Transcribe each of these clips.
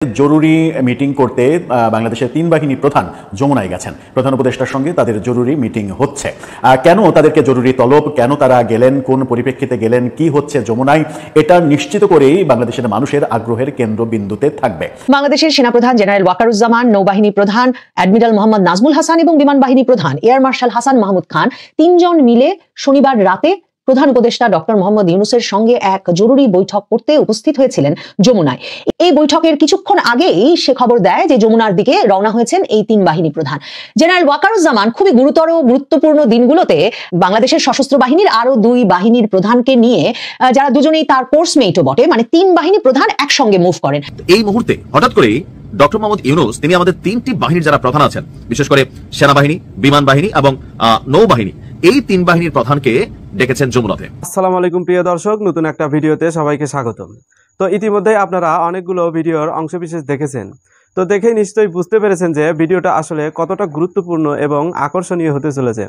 জরুরি মিটিং করতে বাংলাদেশের তিন বাহিনী প্রধান যমুনায় গেছেন। প্রধান উপদেষ্টার সঙ্গে তাদের জরুরি মিটিং হচ্ছে। কেন তাদেরকে জরুরি তলব, কেন তারা গেলেন, কোন পরিপ্রেক্ষিতে গেলেন, কি হচ্ছে যমুনায়, এটা নিশ্চিত করেই বাংলাদেশের মানুষের আগ্রহের কেন্দ্রবিন্দুতে থাকবে। বাংলাদেশের সেনাপ্রধান জেনারেল ওয়াকারুজ্জামান, নৌবাহিনী প্রধান অ্যাডমিরাল মোহাম্মদ নাজমুল হাসান এবং বিমান বাহিনী প্রধান এয়ার মার্শাল হাসান মাহমুদ খান তিনজন মিলে শনিবার রাতে প্রধান উপদেষ্টা ডক্টর মোহাম্মদ ইউনূসের সঙ্গে এক জরুরি বৈঠক করতে উপস্থিত হয়েছিলেন যমুনায়। এই বৈঠকের কিছুক্ষণ আগেই সে খবর দেয় যে যমুনার দিকে রওনা হয়েছেন এই তিন বাহিনী প্রধান। জেনারেল ওয়াকারুজ্জামান খুবই গুরুত্বপূর্ণ দিনগুলোতে বাংলাদেশের সশস্ত্র বাহিনীর আরো দুই বাহিনীর প্রধানকে নিয়ে, যারা দুজনেই তার কোর্সমেটও বটে, মানে তিন বাহিনী প্রধান একসঙ্গে মুভ করেন। এই মুহূর্তে হঠাৎ করেই ডক্টর মোহাম্মদ ইউনূস তিনি আমাদের তিনটি বাহিনীর যারা প্রধান আছেন, বিশেষ করে সেনাবাহিনী, বিমান বাহিনী এবং নৌবাহিনী, এই তিন বাহিনীর প্রধানকে ডেকেছেন যমুনাতে। আসসালামু আলাইকুম প্রিয় দর্শক, নতুন একটা ভিডিওতে সবাইকে স্বাগতম। তো ইতিমধ্যে আপনারা অনেকগুলো ভিডিওর অংশবিশেষ দেখেছেন, তো দেখে নিশ্চয়ই বুঝতে পেরেছেন যে ভিডিওটা আসলে কতটা গুরুত্বপূর্ণ এবং আকর্ষণীয় হতে চলেছে।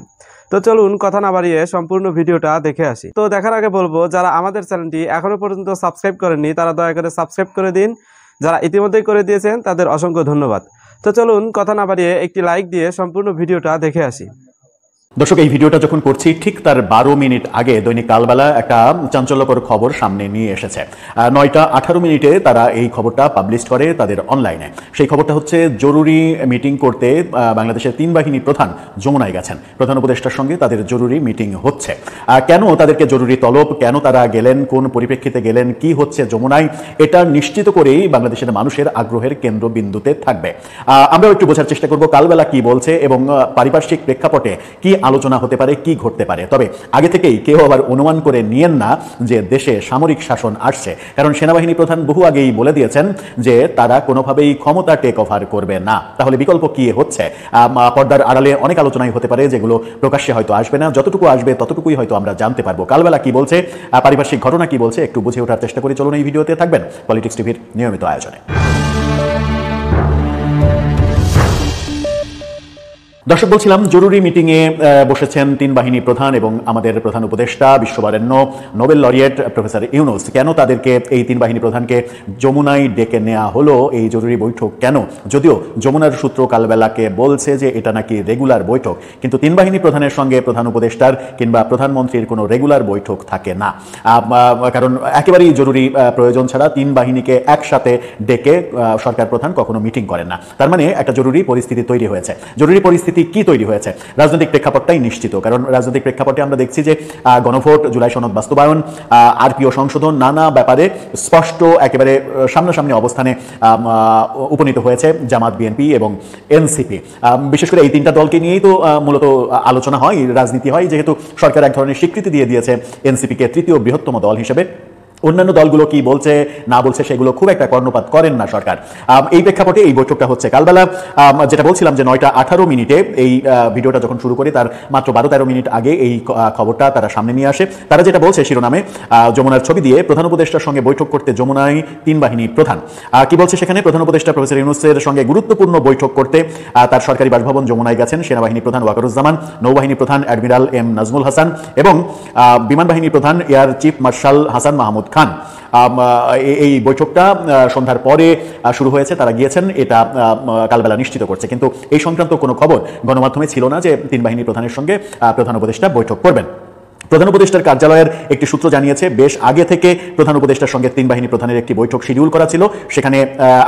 তো চলুন কথা না বাড়িয়ে সম্পূর্ণ ভিডিওটা দেখে আসি। তো দেখার আগে বলবো, যারা আমাদের চ্যানেলটি এখনো পর্যন্ত সাবস্ক্রাইব করেননি তারা দয়া করে সাবস্ক্রাইব করে দিন, যারা ইতিমধ্যেই করে দিয়েছেন তাদের অসংখ্য ধন্যবাদ। তো চলুন কথা না বাড়িয়ে একটি লাইক দিয়ে সম্পূর্ণ ভিডিওটা দেখে আসি। দর্শক, এই ভিডিওটা যখন করছি ঠিক তার 12 মিনিট আগে দৈনিক কালবেলা একটা চাঞ্চল্যকর খবর সামনে নিয়ে এসেছে। 9:18 তারা এই খবরটা পাবলিশ করে তাদের অনলাইনে। সেই খবরটা হচ্ছে জরুরি মিটিং করতে বাংলাদেশের তিন বাহিনী প্রধান যমুনায় গেছেন। প্রধান উপদেষ্টার সঙ্গে তাদের জরুরি মিটিং হচ্ছে। কেন তাদেরকে জরুরি তলব, কেন তারা গেলেন, কোন পরিপ্রেক্ষিতে গেলেন, কি হচ্ছে যমুনায়, এটা নিশ্চিত করেই বাংলাদেশের মানুষের আগ্রহের কেন্দ্রবিন্দুতে থাকবে। আমরাও একটু বোঝার চেষ্টা করব কালবেলা কি বলছে এবং পারিপার্শ্বিক প্রেক্ষাপটে কি আলোচনা হতে পারে, কি ঘটতে পারে। তবে আগে থেকেই কেউ আবার অনুমান করে নিয়েন না যে দেশে সামরিক শাসন আসছে, কারণ সেনাবাহিনী প্রধান বহু আগেই বলে দিয়েছেন যে তারা কোনোভাবেই ক্ষমতা টেক ওভার করবে না। তাহলে বিকল্প কি হচ্ছে? পর্দার আড়ালে অনেক আলোচনাই হতে পারে, যেগুলো প্রকাশ্যে হয়তো আসবে না। যতটুকু আসবে ততটুকুই হয়তো আমরা জানতে পারবো। কালবেলা কি বলছে, পারিপার্শ্বিক ঘটনা কি বলছে, একটু বুঝে ওঠার চেষ্টা করি। চলুন এই ভিডিওতে থাকবেন পলিটিক্স টিভির নিয়মিত আয়োজনে। দর্শক, বলছিলাম জরুরি মিটিংয়ে বসেছেন তিন বাহিনী প্রধান এবং আমাদের প্রধান উপদেষ্টা বিশ্ববরেণ্য নোবেল লরিয়েট প্রফেসর ইউনূস। কেন তাদেরকে, এই তিন বাহিনী প্রধানকে যমুনায় ডেকে নেওয়া হলো, এই জরুরি বৈঠক কেন? যদিও যমুনার সূত্র কালবেলাকে বলছে যে এটা নাকি রেগুলার বৈঠক, কিন্তু তিন বাহিনী প্রধানের সঙ্গে প্রধান উপদেষ্টার কিংবা প্রধানমন্ত্রীর কোনো রেগুলার বৈঠক থাকে না। কারণ একেবারেই জরুরি প্রয়োজন ছাড়া তিন বাহিনীকে একসাথে ডেকে সরকার প্রধান কখনো মিটিং করেন না। তার মানে একটা জরুরি পরিস্থিতি তৈরি হয়েছে। জরুরি পরিস্থিতি কি তৈরি হয়েছে? রাজনৈতিক প্রেক্ষাপটটাই নিশ্চিত। কারণ রাজনৈতিক প্রেক্ষাপটে আমরা দেখছি যে গণভোট, জুলাই সনদ বাস্তবায়ন, আরপিও সংশোধন, নানা ব্যাপারে স্পষ্ট একেবারে সামনাসামনি অবস্থানে উপনীত হয়েছে জামাত, বিএনপি এবং এনসিপি। বিশেষ করে এই তিনটা দলকে নিয়েই তো মূলত আলোচনা হয়, রাজনীতি হয়, যেহেতু সরকার এক ধরনের স্বীকৃতি দিয়ে দিয়েছে এনসিপিকে তৃতীয় বৃহত্তম দল হিসেবে। অন্যান্য দলগুলো কি বলছে না বলছে সেগুলো খুব একটা কর্ণপাত করেন না সরকার। এই প্রেক্ষাপটে এই বৈঠকটা হচ্ছে কালবেলা। যেটা বলছিলাম যে 9:18 এই ভিডিওটা যখন শুরু করি তার মাত্র 12-13 মিনিট আগে এই খবরটা তারা সামনে নিয়ে আসে। তারা যেটা বলছে শিরোনামে যমুনার ছবি দিয়ে, প্রধান উপদেষ্টার সঙ্গে বৈঠক করতে যমুনায় তিন বাহিনী প্রধান। কি বলছে সেখানে? প্রধান উপদেষ্টা প্রফেসর ইউনূসের সঙ্গে গুরুত্বপূর্ণ বৈঠক করতে তার সরকারি বাসভবন যমুনায় গেছেন সেনাবাহিনী প্রধান ওয়াকারুজ্জামান, নৌবাহিনী প্রধান অ্যাডমিরাল এম নাজমুল হাসান এবং বিমান বাহিনী প্রধান air chief marshal Hasan Mahmud Khan. এই বৈঠকটা সন্ধ্যার পরে শুরু হয়েছে, তারা গিয়েছেন, এটা কালবেলা নিশ্চিত করছে। কিন্তু এই সংক্রান্ত কোনো খবর গণমাধ্যমে ছিল না যে তিন বাহিনী প্রধানের সঙ্গে প্রধান উপদেষ্টা বৈঠক করবেন। প্রধান উপদেষ্টার কার্যালয়ের একটি সূত্র জানিয়েছে বেশ আগে থেকে প্রধান উপদেষ্টার সঙ্গে তিন বাহিনী প্রধানের একটি বৈঠক শিডিউল করা ছিল। সেখানে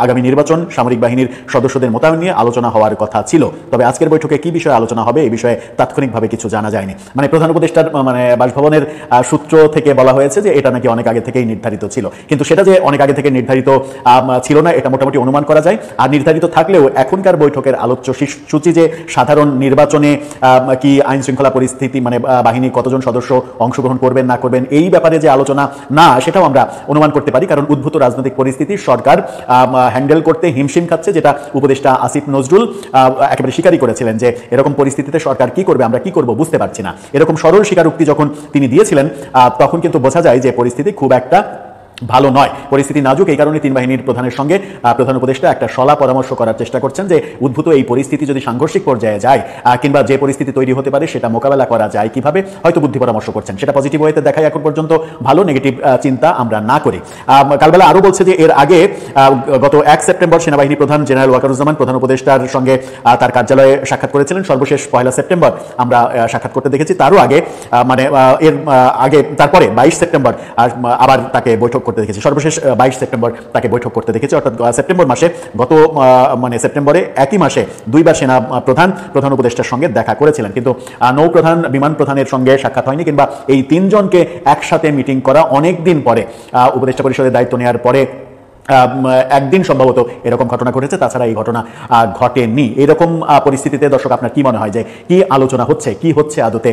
আগামী নির্বাচন, সামরিক বাহিনীর সদস্যদের মোতায়েন নিয়ে আলোচনা হওয়ার কথা ছিল। তবে আজকের বৈঠকে কি বিষয়ে আলোচনা হবে এই বিষয়ে তাৎক্ষণিকভাবে কিছু জানা যায়নি। মানে প্রধান উপদেষ্টার বাসভবনের সূত্র থেকে বলা হয়েছে যে এটা নাকি অনেক আগে থেকেই নির্ধারিত ছিল, কিন্তু সেটা যে অনেক আগে থেকে নির্ধারিত ছিল না এটা মোটামুটি অনুমান করা যায়। আর নির্ধারিত থাকলেও এখনকার বৈঠকের আলোচ্য সূচি যে সাধারণ নির্বাচনে কি আইন শৃঙ্খলা পরিস্থিতি, বাহিনীর কতজন সদস্য অংশগ্রহণ করবেন না করবেন এই ব্যাপারে যে আলোচনা না, সেটাও আমরা অনুমান করতে পারি। কারণ উদ্ভূত রাজনৈতিক পরিস্থিতি সরকার হ্যান্ডেল করতে হিমশিম খাচ্ছে, যেটা উপদেষ্টা আসিফ নজরুল একেবারে স্বীকারই করেছিলেন যে এরকম পরিস্থিতিতে সরকার কি করবে, আমরা কি করব বুঝতে পারছি না। এরকম সরল স্বীকারোক্তি যখন তিনি দিয়েছিলেন তখন কিন্তু বোঝা যায় যে পরিস্থিতি খুব একটা ভালো নয়, পরিস্থিতি নাজুক। এই কারণে তিন বাহিনীর প্রধানের সঙ্গে প্রধান উপদেষ্টা একটা সলা পরামর্শ করার চেষ্টা করছেন যে উদ্ভূত এই পরিস্থিতি যদি সাংঘর্ষিক পর্যায়ে যায় কিংবা যে পরিস্থিতি তৈরি হতে পারে সেটা মোকাবেলা করা যায় কিভাবে, হয়তো বুদ্ধি পরামর্শ করছেন। সেটা পজিটিভ ওয়েতে দেখায় এখন পর্যন্ত ভালো, নেগেটিভ চিন্তা আমরা না করি। কালবেলা আরও বলছে যে এর আগে গত 1 সেপ্টেম্বর সেনাবাহিনী প্রধান জেনারেল ওয়াকারুজ্জামান প্রধান উপদেষ্টার সঙ্গে তার কার্যালয়ে সাক্ষাৎ করেছিলেন। সর্বশেষ 1 সেপ্টেম্বর আমরা সাক্ষাৎ করতে দেখেছি। তারও আগে মানে এর আগে তারপরে 22 সেপ্টেম্বর আবার তাকে বৈঠক করতে দেখেছি। সর্বশেষ 22 সেপ্টেম্বর তাকে বৈঠক করতে দেখেছি, অর্থাৎ সেপ্টেম্বর মাসে গত মানে সেপ্টেম্বরে একই মাসে 2 বার সেনা প্রধান উপদেষ্টার সঙ্গে দেখা করেছিলেন। কিন্তু নৌ প্রধান, বিমান প্রধানের সঙ্গে সাক্ষাৎ হয়নি, কিংবা এই তিনজনকে একসাথে মিটিং করা অনেক দিন পরে, উপদেষ্টা পরিষদের দায়িত্ব নেওয়ার পরে একদিন সম্ভবত এরকম ঘটনা ঘটেছে, তাছাড়া এই ঘটনা ঘটেনি। এরকম পরিস্থিতিতে দর্শক আপনার কি মনে হয় যে কি আলোচনা হচ্ছে, কি হচ্ছে আদতে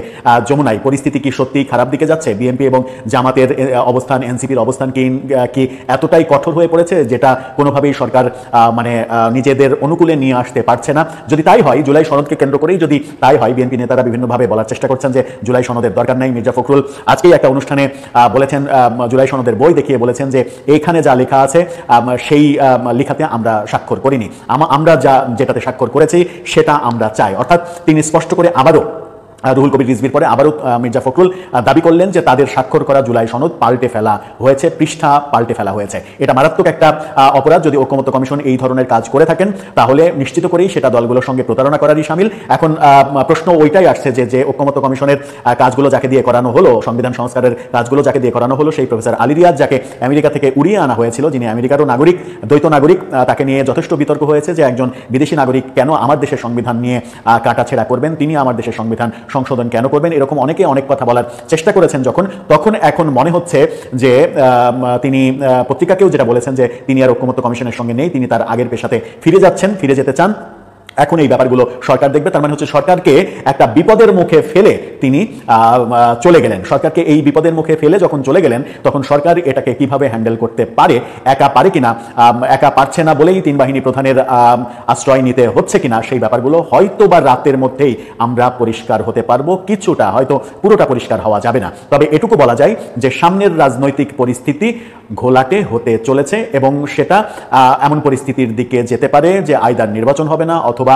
যমুনায়? পরিস্থিতি কি সত্যি খারাপ দিকে যাচ্ছে? বিএনপি এবং জামাতের অবস্থান, এনসিপির অবস্থান কি এতটাই কঠোর হয়ে পড়েছে যেটা কোনোভাবেই সরকার মানে নিজেদের অনুকূলে নিয়ে আসতে পারছে না? যদি তাই হয়, জুলাই সনদকে কেন্দ্র করেই যদি তাই হয়, বিএনপি নেতারা বিভিন্নভাবে বলার চেষ্টা করছেন যে জুলাই সনদের দরকার নাই। মির্জা ফখরুল আজকেই একটা অনুষ্ঠানে বলেছেন, জুলাই সনদের বই দেখিয়ে বলেছেন যে এইখানে যা লেখা আছে সেই লেখাতে আমরা স্বাক্ষর করিনি, আমরা যেটাতে স্বাক্ষর করেছি সেটা আমরা চাই। অর্থাৎ তিনি স্পষ্ট করে আবারও রুহুল কবির রিজভির পরে আবারও মির্জা ফখরুল দাবি করলেন যে তাদের স্বাক্ষর করা জুলাই সনদ পাল্টে ফেলা হয়েছে, পৃষ্ঠা পাল্টে ফেলা হয়েছে। এটা মারাত্মক একটা অপরাধ। যদি ঐকমত্য কমিশন এই ধরনের কাজ করে থাকেন তাহলে নিশ্চিত করেই সেটা দলগুলোর সঙ্গে প্রতারণা করারই শামিল। এখন প্রশ্ন ওইটাই আসছে যে ঐকমত্য কমিশনের কাজগুলো যাকে দিয়ে করানো হলো, সংবিধান সংস্কারের কাজগুলো যাকে দিয়ে করানো হলো, সেই প্রফেসর আলী রিয়াজ, যাকে আমেরিকা থেকে উড়িয়ে আনা হয়েছিল, যিনি আমেরিকারও নাগরিক, দ্বৈত নাগরিক, তাকে নিয়ে যথেষ্ট বিতর্ক হয়েছে যে একজন বিদেশি নাগরিক কেন আমার দেশের সংবিধান নিয়ে কাটাছেড়া করবেন, তিনি আমার দেশের সংবিধান সংশোধন কেন করবেন? এরকম অনেকে অনেক কথা বলার চেষ্টা করেছেন তখন এখন মনে হচ্ছে যে তিনি পত্রিকাকেও যেটা বলেছেন যে তিনি আর ঐকমত্য কমিশনের সঙ্গে নেই, তিনি তার আগের পেশাতে ফিরে যেতে চান। এখন এই ব্যাপারগুলো সরকার দেখবে। তার মানে হচ্ছে সরকারকে একটা বিপদের মুখে ফেলে তিনি চলে গেলেন। সরকারকে এই বিপদের মুখে ফেলে যখন চলে গেলেন, তখন সরকার এটাকে কিভাবে হ্যান্ডেল করতে পারে, একা পারে কিনা, একা পারছে না বলেই তিন বাহিনী প্রধানের আশ্রয় নিতে হচ্ছে কিনা, সেই ব্যাপারগুলো হয়তো বা রাতের মধ্যেই আমরা পরিষ্কার হতে পারবো। কিছুটা, হয়তো পুরোটা পরিষ্কার হওয়া যাবে না। তবে এটুকু বলা যায় যে সামনের রাজনৈতিক পরিস্থিতি ঘোলাটে হতে চলেছে এবং সেটা এমন পরিস্থিতির দিকে যেতে পারে যে আইদার নির্বাচন হবে না, অথবা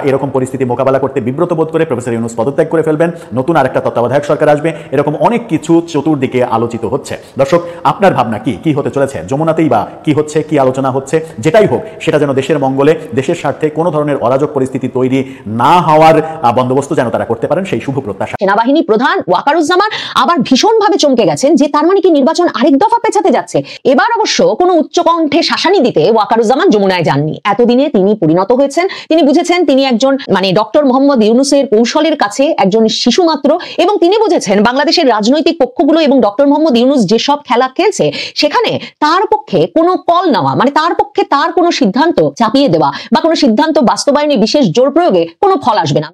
এরকম পরিস্থিতি মোকাবেলা করতে বিব্রত বোধ করে প্রফেসর ইউনূস পদত্যাগ করে ফেলবেন, নতুন আরেকটা তত্ত্বাবধায়ক সরকার আসবে। এরকম অনেক কিছু চতুর্দিকে আলোচিত হচ্ছে। দর্শক, আপনার ভাবনা কি হতে চলেছে? যমুনাতেই বা কি হচ্ছে, কি আলোচনা হচ্ছে? যেটাই হোক, সেটা যেন দেশের মঙ্গলে, দেশের স্বার্থে কোনো ধরনের অরাজক পরিস্থিতি তৈরি না হওয়ার বন্দোবস্ত যেন তারা করতে পারেন, সেই শুভ প্রত্যাশা। সেনাবাহিনী প্রধান ওয়াকারুজ্জামান আবার ভীষণভাবে চমকে গেছেন যে তার মানে কি নির্বাচন আরেক দফা পেছাতে যাচ্ছে। এবার অবশ্য কোনো উচ্চকণ্ঠে শাসানি দিতে ওয়াকারুজ্জামান যমুনায় যাননি। এতদিনে তিনি পরিণত হয়েছেন, তিনি বুঝেছেন তিনি একজন মানে ডক্টর মোহাম্মদ ইউনূসের কৌশলের কাছে একজন শিশু মাত্র, এবং তিনি বুঝেছেন বাংলাদেশের রাজনৈতিক পক্ষগুলো এবং ডক্টর মোহাম্মদ ইউনূস যেসব খেলা খেলছে সেখানে তার পক্ষে কোনো কল নেওয়া, মানে তার পক্ষে তার কোনো সিদ্ধান্ত চাপিয়ে দেওয়া বা কোনো সিদ্ধান্ত বাস্তবায়নে বিশেষ জোর প্রয়োগে কোনো ফল আসবে না।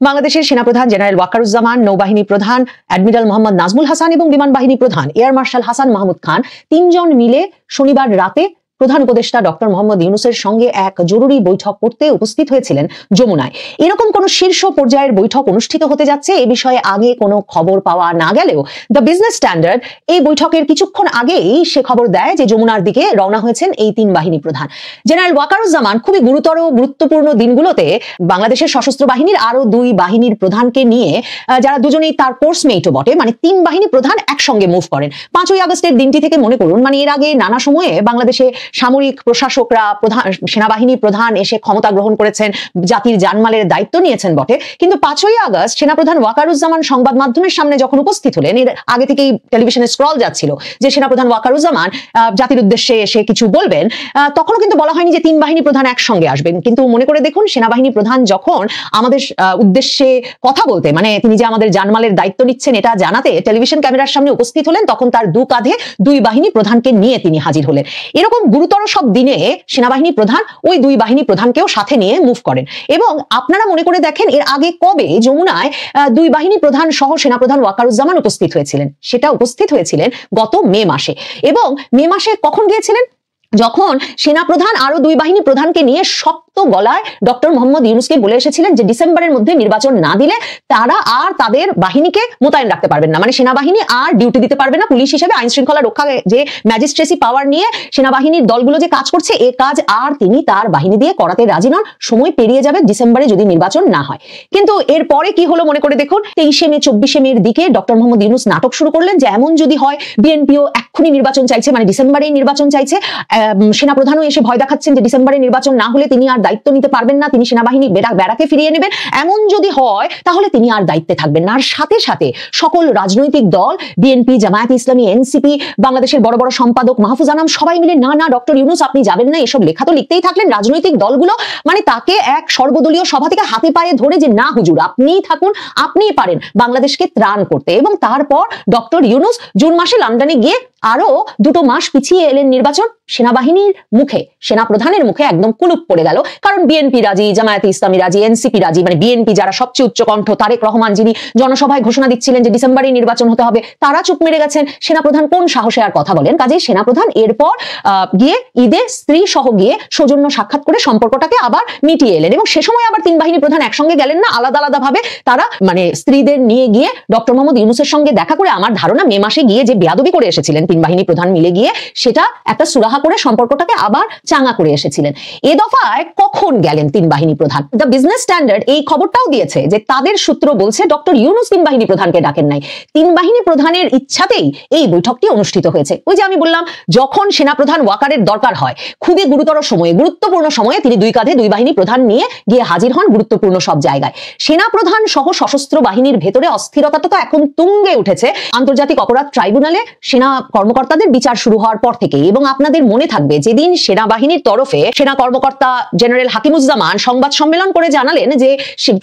বাংলাদেশের সেনাপ্রধান জেনারেল ওয়াকারুজ্জামান, নৌবাহিনী প্রধান অ্যাডমিরাল মোহাম্মদ নাজমুল হাসান এবং বিমান বাহিনী প্রধান এয়ার মার্শাল হাসান মাহমুদ খান তিনজন মিলে শনিবার রাতে প্রধান উপদেষ্টা ডক্টর মোহাম্মদ ইউনূসের সঙ্গে এক জরুরি বৈঠক করতে উপস্থিত হয়েছিলেন যমুনায়। এরকম কোন শীর্ষ পর্যায়ের বৈঠক অনুষ্ঠিত হতে যাচ্ছে এ বিষয়ে আগে কোনো খবর পাওয়া না গেলেও দ্য বিজনেস স্ট্যান্ডার্ড এই বৈঠকের কিছুক্ষণ আগেই সে খবর দেয় যে যমুনার দিকে রওনা হয়েছেন এই তিন বাহিনী প্রধান। জেনারেল ওয়াকারুজ্জামান খুবই গুরুত্বপূর্ণ দিনগুলোতে বাংলাদেশের সশস্ত্র বাহিনীর আরো দুই বাহিনীর প্রধানকে নিয়ে, যারা দুজনেই তার কোর্সমেটও বটে, মানে তিন বাহিনী প্রধান একসঙ্গে মুভ করেন। 5ই আগস্টের দিনটি থেকে মনে করুন, মানে এর আগে নানা সময়ে বাংলাদেশে সামরিক প্রশাসকরা, সেনাবাহিনী প্রধান এসে ক্ষমতা গ্রহণ করেছেন, জাতির জানমালের দায়িত্ব নিয়েছেন বটে, কিন্তু 5ই আগস্ট সেনাপ্রধান ওয়াকারুজ্জামান সংবাদ মাধ্যমের সামনে যখন উপস্থিত হলেন, এর আগে থেকেই টেলিভিশনে স্ক্রল যাচ্ছিল যে সেনাপ্রধান ওয়াকারুজ্জামান জাতির উদ্দেশ্যে এসে কিছু বলবেন, তখনও কিন্তু বলা হয়নি যে তিন বাহিনী প্রধান একসঙ্গে আসবেন। কিন্তু মনে করে দেখুন, সেনাবাহিনী প্রধান যখন আমাদের উদ্দেশ্যে কথা বলতে, মানে তিনি যে আমাদের জানমালের দায়িত্ব নিচ্ছেন এটা জানাতে টেলিভিশন ক্যামেরার সামনে উপস্থিত হলেন, তখন তার দু কাঁধে দুই বাহিনী প্রধানকে নিয়ে তিনি হাজির হলেন। এরকম গুরুতর সব দিনে সেনাবাহিনী প্রধান ওই দুই বাহিনী প্রধানকেও সাথে নিয়ে মুভ করেন। এবং আপনারা মনে করে দেখেন এর আগে কবে যমুনায় দুই বাহিনী প্রধান সহ সেনাপ্রধান ওয়াকারুজ্জামান উপস্থিত হয়েছিলেন? সেটা উপস্থিত হয়েছিলেন গত মে মাসে। এবং মে মাসে কখন গিয়েছিলেন? যখন সেনাপ্রধান আরো 2 বাহিনী প্রধানকে নিয়ে শক্ত গলায় ডক্টর মোহাম্মদ ইউনূসকে বলে এসেছিলেন যে ডিসেম্বরের মধ্যে নির্বাচন না দিলে তারা আর তাদের বাহিনীকে মোতায়েন রাখতে পারবেন না, মানে সেনাবাহিনী আর ডিউটি দিতে পারবে না। পুলিশ হিসেবে আইন শৃঙ্খলা রক্ষা যে ম্যাজিস্ট্রেসি পাওয়ার নিয়ে সেনাবাহিনীর দলগুলো যে কাজ করছে, এ কাজ আর তিনি তার বাহিনী দিয়ে করাতে রাজি নন। সময় পেরিয়ে যাবে ডিসেম্বরে যদি নির্বাচন না হয়। কিন্তু এরপরে কি হলো মনে করে দেখুন, 23শে মে 24শে মের দিকে ডক্টর মোহাম্মদ ইউনূস নাটক শুরু করলেন যে এমন যদি হয় বিএনপিও এক্ষুনি নির্বাচন চাইছে, মানে ডিসেম্বরেই নির্বাচন চাইছে। সেনাপ্রধানও এসে ভয় দেখাচ্ছেন যে ডিসেম্বরে নির্বাচন না হলে তিনি আর দায়িত্ব নিতে পারবেন না, তিনি সেনাবাহিনী ব্যারাকে ফিরিয়ে নেবেন। এমন যদি হয় তাহলে তিনি আর দায়িত্বে থাকবেন না। আর সাথে সাথে সকল রাজনৈতিক দল, বিএনপি, জামায়াতে ইসলামী, এনসিপি, বাংলাদেশের বড় বড় সম্পাদক মাহফুজ আনাম সবাই মিলে না ডক্টর ইউনূস আপনি যাবেন না, এসব লেখা তো লিখতেই থাকলেন। রাজনৈতিক দলগুলো মানে তাকে এক সর্বদলীয় সভা থেকে হাতে পায়ে ধরে যে না হুজুর আপনিই থাকুন, আপনিই পারেন বাংলাদেশকে ত্রাণ করতে। এবং তারপর ডক্টর ইউনূস জুন মাসে লন্ডনে গিয়ে আরো 2 মাস পিছিয়ে এলেন নির্বাচন। সেনাবাহিনীর মুখে, সেনাপ্রধানের মুখে একদম কুলুপ পড়ে গেল, কারণ বিএনপি রাজি, জামায়াতে ইসলামী রাজি, এনসিপি রাজি, মানে বিএনপি যারা সবচেয়ে উচ্চকণ্ঠ, তারেক রহমান যিনি জনসভায় ঘোষণা দিচ্ছিলেন যে ডিসেম্বরে নির্বাচন হতে হবে, তারা চুপ মেরে গেছেন। সেনাপ্রধান কোন সাহসে আর কথা বলেন? কাজেই সেনাপ্রধান এরপর গিয়ে ঈদে স্ত্রী সহ গিয়ে সৌজন্য সাক্ষাৎ করে সম্পর্কটাকে আবার মিটিয়ে এলেন। এবং সে সময় আবার 3 বাহিনী প্রধান একসঙ্গে গেলেন না, আলাদা আলাদা ভাবে তারা মানে স্ত্রীদের নিয়ে গিয়ে ডক্টর মোহাম্মদ ইউনূসের সঙ্গে দেখা করে, আমার ধারণা মে মাসে গিয়ে যে বেয়াদবি করে এসেছিলেন 3 বাহিনী প্রধান মিলে গিয়ে, সেটা একটা সুরাহা করে সম্পর্কটাকে আবার চাঙ্গা করে এসেছিলেন। এ দফায় কখন গেলেন 3 বাহিনী প্রধান? দ্য বিজনেস স্ট্যান্ডার্ড এই খবরটাও দিয়েছে যে তাদের সূত্র বলছে ডক্টর ইউনূস 3 বাহিনী প্রধানকে ডাকেন নাই, 3 বাহিনী প্রধানের ইচ্ছাতেই এই বৈঠকটি অনুষ্ঠিত হয়েছে। ওই যে আমি বললাম, যখন সেনাপ্রধান ওয়াকারের দরকার হয়, খুবই গুরুতর সময়ে, গুরুত্বপূর্ণ সময়ে তিনি 2 কাঁধে 2 বাহিনী প্রধান নিয়ে গিয়ে হাজির হন গুরুত্বপূর্ণ সব জায়গায়। সেনাপ্রধান সহ সশস্ত্র বাহিনীর ভেতরে অস্থিরতাটা তো এখন তুঙ্গে উঠেছে আন্তর্জাতিক অপরাধ ট্রাইব্যুনালে সেনা কর্মকর্তাদের বিচার শুরু হওয়ার পর থেকে। এবং আপনাদের মনে থাকবে যেদিন সেনাবাহিনীর তরফে সেনা কর্মকর্তা জেনারেল হাকিমুজ্জামান সংবাদ সম্মেলন করে জানালেন যে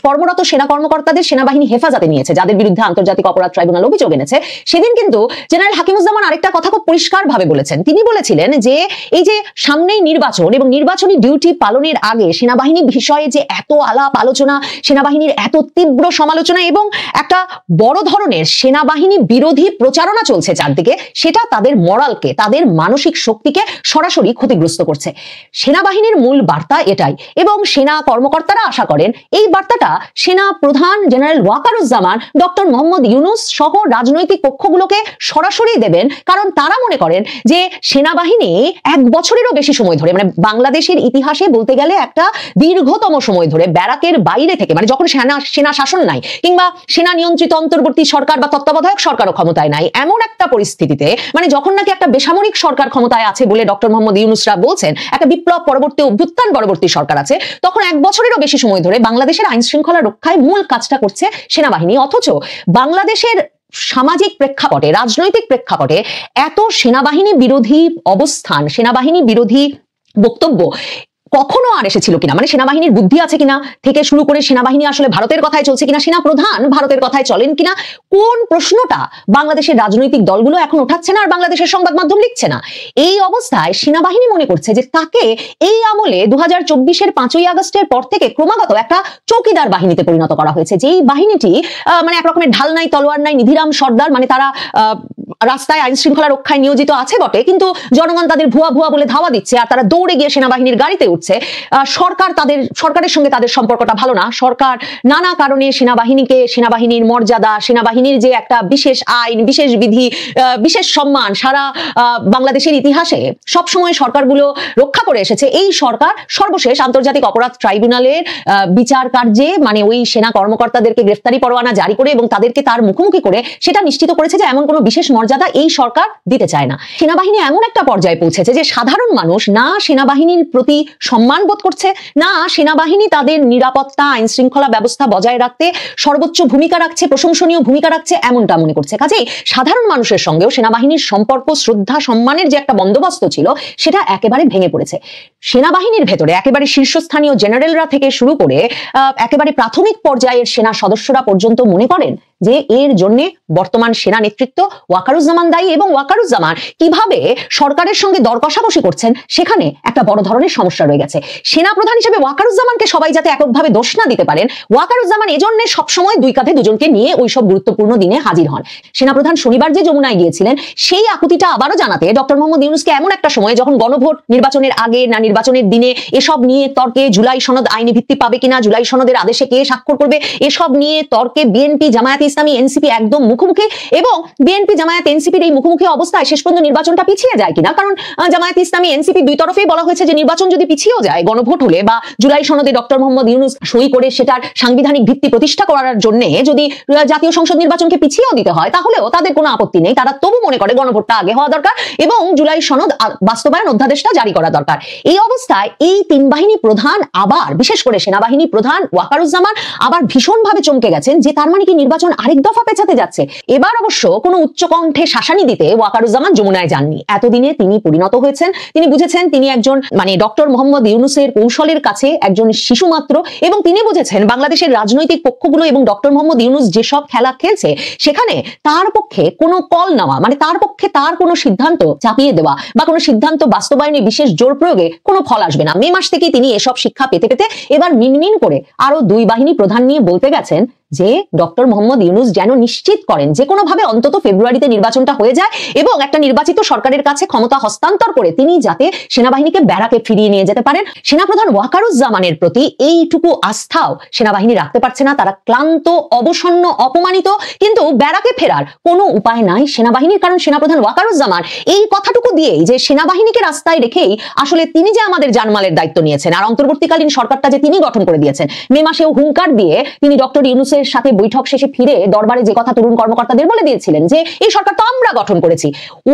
কর্মরত সেনা কর্মকর্তাদের সেনাবাহিনী হেফাজতে নিয়েছে, যাদের বিরুদ্ধে আন্তর্জাতিক অপরাধ ট্রাইব্যুনাল অভিযোগ এনেছে, সেদিন কিন্তু জেনারেল হাকিমুজ্জামান আরেকটা কথা খুব পরিষ্কার ভাবে বলেছেন। তিনি বলেছিলেন যে এই যে সামনেই নির্বাচন এবং নির্বাচনী ডিউটি পালনের আগে সেনাবাহিনী বিষয়ে যে এত আলাপ আলোচনা, সেনাবাহিনীর এত তীব্র সমালোচনা এবং একটা বড় ধরনের সেনাবাহিনী বিরোধী প্রচারণা চলছে চারদিকে, সেটা তাদের মরালকে, তাদের মানসিক শক্তিকে সরাসরি ক্ষতিগ্রস্ত করছে। সেনাবাহিনীর মূল বার্তা এটাই, এবং সেনা কর্মকর্তারা আশা করেন এই বার্তাটা সেনা প্রধান জেনারেল ওয়াকারুজ্জামান ডক্টর মোহাম্মদ ইউনূস সহ রাজনৈতিক পক্ষগুলোকে সরাসরি দেবেন, কারণ তারা মনে করেন যে সেনাবাহিনী 1 বছরেরও বেশি সময় ধরে, মানে বাংলাদেশের ইতিহাসে বলতে গেলে একটা দীর্ঘতম সময় ধরে ব্যারাকের বাইরে থেকে, মানে যখন সেনা শাসন নাই কিংবা সেনা নিয়ন্ত্রিত অন্তর্বর্তী সরকার বা তত্ত্বাবধায়ক সরকারও ক্ষমতায় নাই, এমন একটা পরিস্থিতিতে, মানে যখন নাকি একটা বেসামরিক সরকার ক্ষমতায় আছে বলে ডক্টর মোহাম্মদ ইউনূসরা বলছেন, একটা বিপ্লব পরবর্তী অভ্যুত্থান পরবর্তী সরকার আছে, তখন 1 বছরেরও বেশি সময় ধরে বাংলাদেশের আইন শৃঙ্খলা রক্ষায় মূল কাজটা করছে সেনাবাহিনী। অথচ বাংলাদেশের সামাজিক প্রেক্ষাপটে, রাজনৈতিক প্রেক্ষাপটে এত সেনাবাহিনী বিরোধী অবস্থান, সেনাবাহিনী বিরোধী বক্তব্য কখনো আর এসেছিল কিনা, মানে সেনাবাহিনীর বুদ্ধি আছে কিনা থেকে শুরু করে সেনাবাহিনী আসলে ভারতের কথায় চলছে কিনা, সেনা প্রধান ভারতের কথায় চলেন কিনা, কোন প্রশ্নটা বাংলাদেশের রাজনৈতিক দলগুলো এখন ওঠাচ্ছে না আর বাংলাদেশের সংবাদ মাধ্যম লিখছে না। এই অবস্থায় সেনাবাহিনী মনে করছে যে তাকে এই আমলে 2024-এর 5ই আগস্টের পর থেকে ক্রমাগত একটা চৌকিদার বাহিনীতে পরিণত করা হয়েছে, যেই বাহিনীটি মানে একরকমের ঢাল নাই, তলোয়ার নাই, নিধিরাম সর্দার, মানে তারা রাস্তায় আইন শৃঙ্খলা রক্ষায় নিয়োজিত আছে বটে, কিন্তু জনগণ তাদের ভুয়া ভুয়া বলে ধাওয়া দিচ্ছে আর তারা দৌড়ে গিয়ে সেনাবাহিনীর গাড়িতে উঠছে। সরকারের সঙ্গে তাদের সম্পর্কটা ভালো না, সরকার নানা কারণে সেনাবাহিনীকে, সেনাবাহিনীর মর্যাদা, সেনাবাহিনীর যে একটা বিশেষ আইন, বিশেষ বিধি, বিশেষ সম্মান সারা বাংলাদেশের ইতিহাসে সবসময় সরকারগুলো রক্ষা করে এসেছে, এই সরকার সর্বশেষ আন্তর্জাতিক অপরাধ ট্রাইব্যুনালের বিচার কার্যে মানে ওই সেনা কর্মকর্তাদেরকে গ্রেফতারি পরোয়ানা জারি করে এবং তাদেরকে তার মুখোমুখি করে সেটা নিশ্চিত করেছে যে এমন কোনো বিশেষ মর্যাদা এই সরকার দিতে চায় না। সেনাবাহিনী এমন একটা পর্যায়ে পৌঁছেছে যে সাধারণ মানুষ না সেনাবাহিনীর প্রতি সম্মান বোধ করছে, না সেনাবাহিনী তাদের নিরাপত্তা, আইন শৃঙ্খলা ব্যবস্থা বজায় রাখতে সর্বোচ্চ ভূমিকা রাখছে, প্রশংসনীয় ভূমিকা রাখছে, এমনটা মনে করছে। কাজেই সাধারণ মানুষের সঙ্গেও সেনাবাহিনীর সম্পর্ক, শ্রদ্ধা, সম্মানের যে একটা বন্দোবস্ত ছিল সেটা একেবারে ভেঙে পড়েছে। সেনাবাহিনীর ভেতরে একেবারে শীর্ষস্থানীয় জেনারেলরা থেকে শুরু করে একেবারে প্রাথমিক পর্যায়ের সেনা সদস্যরা পর্যন্ত মনে করেন যে এর জন্য বর্তমান সেনা নেতৃত্ব ওয়াকারুজ্জামান দায়ী, এবং ওয়াকারুজ্জামান কিভাবে সরকারের সঙ্গে দর কষাকষি করছেন সেখানে একটা বড় ধরনের সমস্যা রয়ে গেছে। সেনা প্রধান হিসেবে ওয়াকারুজ্জামানকে সবাই যাতে এককভাবে দোষ না দিতে পারেন, ওয়াকারুজ্জামান এজন্য সবসময় দুই কাঁধে দুজনকে নিয়ে ওইসব গুরুত্বপূর্ণ দিনে হাজির হন। সেনাপ্রধান শনিবার যে যমুনায় গিয়েছিলেন সেই আকুতিটা আবারও জানাতে ডক্টর মোহাম্মদ ইউনূসকে এমন একটা সময়ে, যখন গণভোট নির্বাচনের আগে না নির্বাচনের দিনে এসব নিয়ে তর্কে, জুলাই সনদ আইনি ভিত্তি পাবে কিনা, জুলাই সনদের আদেশে কে স্বাক্ষর করবে, এসব নিয়ে তর্কে বিএনপি, জামায়াত ইসলামী, এনসিপি একদম মুখোমুখি, এবং বিএনপি, জামায়াত, এনসিপির এই মুখোমুখি অবস্থায় শেষ পর্যন্ত নির্বাচনটা পিছিয়ে যায় কিনা। কারণ জামায়াত ইসলামী, এনসিপি দুই তরফেই বলা হয়েছে যে নির্বাচন যদি পিছিয়েও যায় গণভোট হলে বা জুলাই সনদে ডক্টর মোহাম্মদ ইউনূস সই করে সেটার সাংবিধানিক ভিত্তি প্রতিষ্ঠা করার জন্য যদি জাতীয় সংসদ নির্বাচনকে পিছিয়েও দিতে হয় তাহলেও তাদের কোনো আপত্তি নেই। তারা তবু মনে করে গণভোটটা আগে হওয়া দরকার এবং জুলাই সনদ বাস্তবায়ন অধ্যাদেশটা জারি করা দরকার। এই অবস্থায় এই তিন বাহিনী প্রধান, আবার বিশেষ করে সেনাবাহিনী প্রধান ওয়াকারুজ্জামান আবার ভীষণভাবে চমকে গেছেন যে তার মানে কি নির্বাচন আরেক দফা পেছাতে যাচ্ছে। এবার অবশ্য কোনো উচ্চকণ্ঠে শাসানি দিতে ওয়াকারুজ্জামান যমুনায় যাননি। এতদিনে তিনি পরিণত হয়েছেন, তিনি বুঝেছেন তিনি একজন ডক্টর মোহাম্মদ ইউনূসের কৌশলের কাছে একজন শিশু মাত্র, এবং তিনি বুঝেছেন বাংলাদেশের রাজনৈতিক পক্ষগুলো এবং ডক্টর মোহাম্মদ ইউনূস যেসব খেলা খেলছে সেখানে তার পক্ষে কোনো কল নেওয়া, তার পক্ষে তার কোনো সিদ্ধান্ত চাপিয়ে দেওয়া বা কোনো সিদ্ধান্ত বাস্তবায়নে বিশেষ জোর প্রয়োগে কোনো ফল আসবে না। মে মাস থেকেই তিনি এসব শিক্ষা পেতে পেতে এবার মিনমিন করে আরো দুই বাহিনী প্রধান নিয়ে বলতে গেছেন যে ডক্টর মোহাম্মদ ইউনূস যেন নিশ্চিত করেন যে কোনোভাবে অন্তত ফেব্রুয়ারিতে নির্বাচনটা হয়ে যায় এবং একটা নির্বাচিত সরকারের কাছে ক্ষমতা হস্তান্তর করে তিনি যাতে সেনাবাহিনীকে ব্যারাকে ফিরিয়ে নিয়ে যেতে পারেন। সেনাপ্রধান ওয়াকারুজ্জামানের প্রতি এইটুকু আস্থাও সেনাবাহিনী রাখতে পারছে না। তারা ক্লান্ত, অবসন্ন, অপমানিত, কিন্তু ব্যারাকে ফেরার কোনো উপায় নাই সেনাবাহিনীর। কারণ সেনাপ্রধান ওয়াকারুজ্জামান এই কথাটুকু দিয়েই, যে সেনাবাহিনীকে রাস্তায় রেখেই আসলে তিনি যে আমাদের জানমালের দায়িত্ব নিয়েছেন আর অন্তর্বর্তীকালীন সরকারটা যে তিনি গঠন করে দিয়েছেন, মে মাসেও হুঙ্কার দিয়ে তিনি ডক্টর ইউনূসের সাথে বৈঠক শেষে ফিরে দরবারে যে কথা তরুণ কর্মকর্তাদের বলে দিয়েছিলেন যে এই সরকার তো আমরা গঠন করেছি,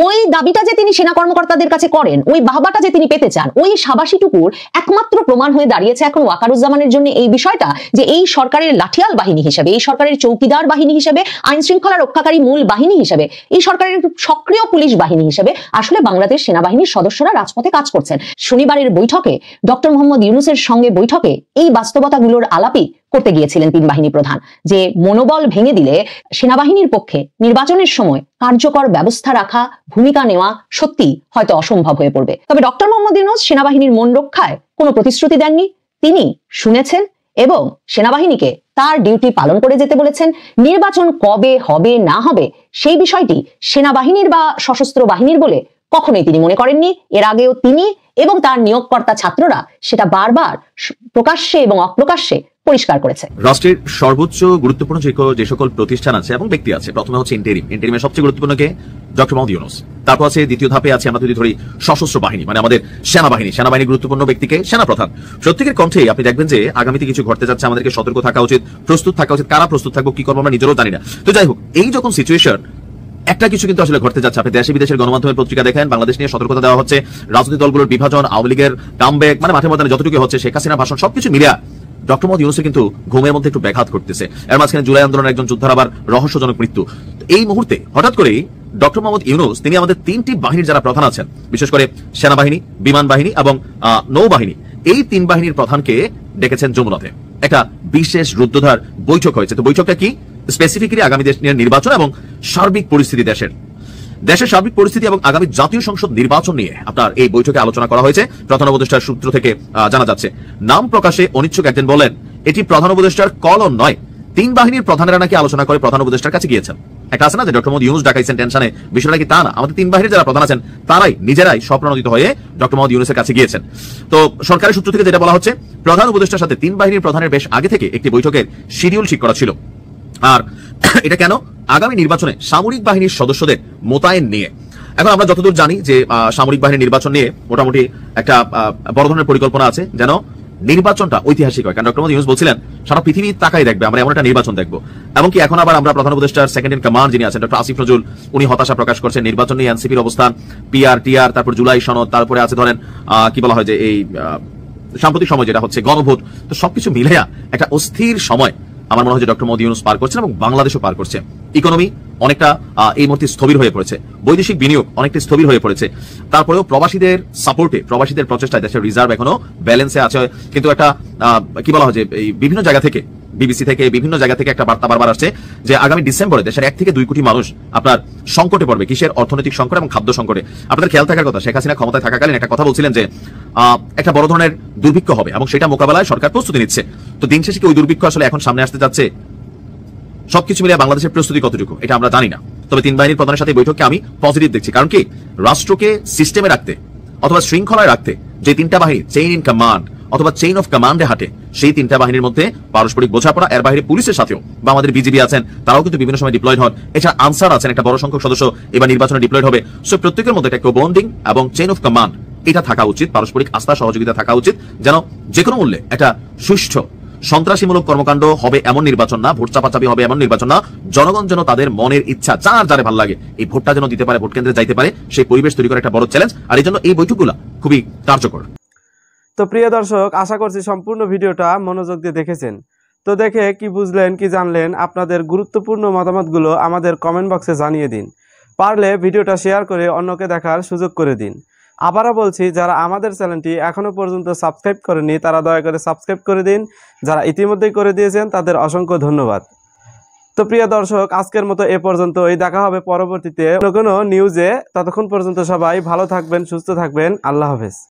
ওই দাবিটা যে তিনি সেনা কর্মকর্তাদের কাছে করেন, ওই বাহবাটা যে তিনি পেতে চান, ওই সাবাসীটুকুর একমাত্র প্রমাণ হয়ে দাঁড়িয়েছে এখন ওয়াকারুজ্জামানের জন্য এই বিষয়টা যে এই সরকারের লাঠিয়াল বাহিনী হিসেবে, এই সরকারের চৌকিদার বাহিনী হিসেবে, আইন শৃঙ্খলা রক্ষাকারী মূল বাহিনী হিসেবে, এই সরকারের সক্রিয় পুলিশ বাহিনী হিসেবে আসলে বাংলাদেশ সেনাবাহিনীর সদস্যরা রাজপথে কাজ করছেন। শনিবারের বৈঠকে ডক্টর মোহাম্মদ ইউনূসের সঙ্গে বৈঠকে এই বাস্তবতাগুলোর আলাপই করতে গিয়েছিলেন তিন বাহিনী প্রধান, যে মনোবল ভেঙে দিলে সেনাবাহিনীর পক্ষে নির্বাচনের সময় কার্যকর ব্যবস্থা রাখা, ভূমিকা নেওয়া সত্যি হয়তো অসম্ভব হয়ে পড়বে। তবে ডক্টর মোহাম্মদ ইউনূস সেনাবাহিনীর মন রক্ষায় কোনো প্রতিশ্রুতি দেননি। তিনি শুনেছেন এবং সেনাবাহিনীকে তার ডিউটি পালন করে যেতে বলেছেন। নির্বাচন কবে হবে না হবে সেই বিষয়টি সেনাবাহিনীর বা সশস্ত্র বাহিনীর বলে কখনোই তিনি মনে করেননি। এর আগেও তিনি এবং তার নিয়োগকর্তা ছাত্ররা সেটা বারবার প্রকাশ্যে এবং অপ্রকাশ্যে পরিষ্কার করেছে। রাষ্ট্রের সর্বোচ্চ গুরুত্বপূর্ণ যে সকল প্রতিষ্ঠান আছে এবং ব্যক্তি আছে, প্রথমে হচ্ছে ইন্টারিমের সবচেয়ে গুরুত্বপূর্ণ কে? ডক্টর মোহাম্মদ ইউনূস। তারপর আছে দ্বিতীয় ধাপে আছে আমরা যদি ধরি সশস্ত্র বাহিনী, আমাদের সেনাবাহিনী গুরুত্বপূর্ণ ব্যক্তিকে সেনাপ্রধান। প্রত্যেকের কণ্ঠে আপনি দেখবেন যে আগামীতে কিছু ঘটতে যাচ্ছে, আমাদেরকে সতর্ক থাকা উচিত, প্রস্তুত থাকা উচিত। কারা প্রস্তুত থাকবো, কি করবো আমরা নিজেরাও জানি না। তো যাই হোক, এই যখন সিচুয়েশন, একটা কিছু কিন্তু আসলে ঘটতে যাচ্ছে। আপনি দেশে বিদেশের গণমাধ্যমের পত্রিকা দেখেন, বাংলাদেশ নিয়ে সতর্কতা দেওয়া হচ্ছে, রাজনৈতিক দলগুলোর বিভাজন, আওয়ামী লীগের কামব্যাক, মাঠে ময়দানে যতটুকু হচ্ছে, শেখ হাসিনার ভাষণ, সবকিছু মিলিয়া ডক্টর মোহাম্মদ ইউনূসের কিন্তু ঘুমের মধ্যে একটু ব্যাঘাত ঘটতেছে। এর মাঝখানে জুলাই আন্দোলনের একজন যোদ্ধার আবার রহস্যজনক মৃত্যু। এই মুহূর্তে হঠাৎ করেই ডক্টর মোহাম্মদ ইউনূস তিনি আমাদের তিনটি বাহিনীর যারা প্রধান আছেন, বিশেষ করে সেনাবাহিনী, বিমান বাহিনী এবং নৌবাহিনী, এই তিন বাহিনীর প্রধানকে ডেকেছেন যমুনাতে। একটা বিশেষ রুদ্ধদ্বার বৈঠক হয়েছে। তো বৈঠকটা কি? স্পেসিফিক্যালি আগামী দেশের নির্বাচন এবং সার্বিক পরিস্থিতি, দেশের সার্বিক পরিস্থিতি এবং আগামী জাতীয় সংসদ নির্বাচন নিয়ে আপনার এই বৈঠকে আলোচনা করা হয়েছে। প্রধান উপদেষ্টার সূত্র থেকে জানা যাচ্ছে। নাম প্রকাশে অনিচ্ছুক একজন বলেন, এটি প্রধান উপদেষ্টার কলম নয়, তিন বাহিনীর প্রধানেরা নাকি আলোচনা করে প্রধান উপদেষ্টার কাছে গিয়েছেন। একটা আছে না যে ডক্টর মোহাম্মদ ইউনূস ডাকাইছেন টেনশনে, বিষয়টা কি তা না। আমাদের তিন বাহিনীর যারা প্রধান আছেন তারাই নিজেরাই স্বপ্রণোদিত হয়ে ডক্টর মোহাম্মদ ইউনূসের কাছে গিয়েছেন। তো সরকারের সূত্র থেকে যেটা বলা হচ্ছে, প্রধান উপদেষ্টার সাথে তিন বাহিনীর প্রধানের বেশ আগে থেকে একটি বৈঠকের শিডিউল ঠিক করা ছিল। আর এটা কেন? আগামী নির্বাচনে সামরিক বাহিনীর সদস্যদের মোতায়েন নিয়ে। এখন আমরা যতদূর জানি যে সামরিক বাহিনীর নির্বাচন নিয়ে মোটামুটি একটা বড় ধরনের পরিকল্পনা আছে যেন নির্বাচনটা ঐতিহাসিক হয়। কারণ ডক্টর মোহাম্মদ ইউনূস বলছিলেন সারা পৃথিবী তাকাই দেখবে, আমরা এমন একটা নির্বাচন দেখবো। এমনকি এখন আবার আমরা প্রধান উপদেষ্টার সেকেন্ড ইন কমান্ড যিনি আছেন ডক্টর আসিফ নজরুল, উনি হতাশা প্রকাশ করছেন নির্বাচন নিয়ে, এনসিপির অবস্থান, টিআর, তারপর জুলাই সনদ, তারপরে আছে ধরেন কি বলা হয় যে এই সাম্প্রতিক সময় যেটা হচ্ছে গণভোট। তো সবকিছু মিলাইয়া একটা অস্থির সময় আমার মনে হয় যে ডক্টর মোহাম্মদ ইউনূস পার করছেন এবং বাংলাদেশও পার করছে। ইকোনমি অনেকটা এই মুহূর্তে স্থবির হয়ে পড়েছে, বৈদেশিক বিনিয়োগ অনেকটা স্থবির হয়ে পড়েছে। তারপরেও প্রবাসীদের সাপোর্টে, প্রবাসীদের প্রচেষ্টায় দেশের রিজার্ভ এখনো ব্যালেন্সে আছে। কিন্তু একটা কি বলা হয় যে এই বিভিন্ন জায়গা থেকে বিবিসি থেকে বিভিন্ন জায়গা থেকে একটা বার্তা বারবার আসছে যে আগামী ডিসেম্বরে দেশের 1 থেকে 2 কোটি মানুষ আপনার সংকটে পড়বে। কিসের? অর্থনৈতিক সংকট এবং খাদ্য সংকটে। আপনাদের খেয়াল থাকার কথা, শেখ হাসিনা ক্ষমতায় থাকাকালীন একটা কথা বলছিলেন যে একটা বড় ধরনের দুর্ভিক্ষ হবে এবং সেটা মোকাবেলায় সরকার প্রস্তুতি নিচ্ছে। তো দিন শেষে কি ওই দুর্ভিক্ষ আসলে এখন সামনে আসতে যাচ্ছে? সবকিছু মিলিয়ে বাংলাদেশের প্রস্তুতি কতটুকু এটা আমরা জানি না। তবে তিন বাহিনীর প্রধানের সাথে বৈঠককে আমি পজিটিভ দেখছি। কারণ কি, রাষ্ট্রকে সিস্টেমে রাখতে অথবা শৃঙ্খলায় রাখতে যে তিনটা বাহিনী চেইন ইন কমান্ড অথবা চেইন অফ কমান্ডে হাঁটে, সেই তিনটা বাহিনীর মধ্যে পারস্পরিক বোঝাপড়া, এর বাইরে পুলিশের সাথেও বা আমাদের বিজিবি আছেন, তারাও কিন্তু বিভিন্ন সময় ডিপ্লয়েড হন। এছাড়া আনসার আছেন, একটা বড় সংখ্যক সদস্য এবার নির্বাচনে ডিপ্লয়েড হবে। সো প্রত্যেকের মধ্যে একটা বন্ডিং এবং চেইন অফ কমান্ড এটা থাকা উচিত, পারস্পরিক আস্থা সহযোগিতা থাকা উচিত, যেন যে কোনো মূল্যে একটা সুষ্ঠু সন্ত্রাসীমূলক কর্মকাণ্ড হবে এমন নির্বাচন না, ভোট চাপাচাপি হবে এমন নির্বাচন না, জনগণ যেন তাদের মনের ইচ্ছা যার যারে ভালো লাগে এই ভোটটা যেন দিতে পারে, ভোট কেন্দ্রে যাইতে পারে, সেই পরিবেশ তৈরি করা একটা বড় চ্যালেঞ্জ। আর এই জন্য এই বৈঠকগুলো খুবই কার্যকর। তো প্রিয় দর্শক, আশা করছি সম্পূর্ণ ভিডিওটা মনোযোগ দিয়ে দেখেছেন। তো দেখে কি বুঝলেন, কি জানলেন, আপনাদের গুরুত্বপূর্ণ মতামতগুলো আমাদের কমেন্ট বক্সে জানিয়ে দিন। পারলে ভিডিওটা শেয়ার করে অন্যকে দেখার সুযোগ করে দিন। আবারও বলছি, যারা আমাদের চ্যানেলটি এখনো পর্যন্ত সাবস্ক্রাইব করেনি তারা দয়া করে সাবস্ক্রাইব করে দিন। যারা ইতিমধ্যেই করে দিয়েছেন তাদের অসংখ্য ধন্যবাদ। তো প্রিয় দর্শক, আজকের মতো এ পর্যন্তই। দেখা হবে পরবর্তীতে কোনো নিউজে। ততক্ষণ পর্যন্ত সবাই ভালো থাকবেন, সুস্থ থাকবেন। আল্লাহ হাফেজ।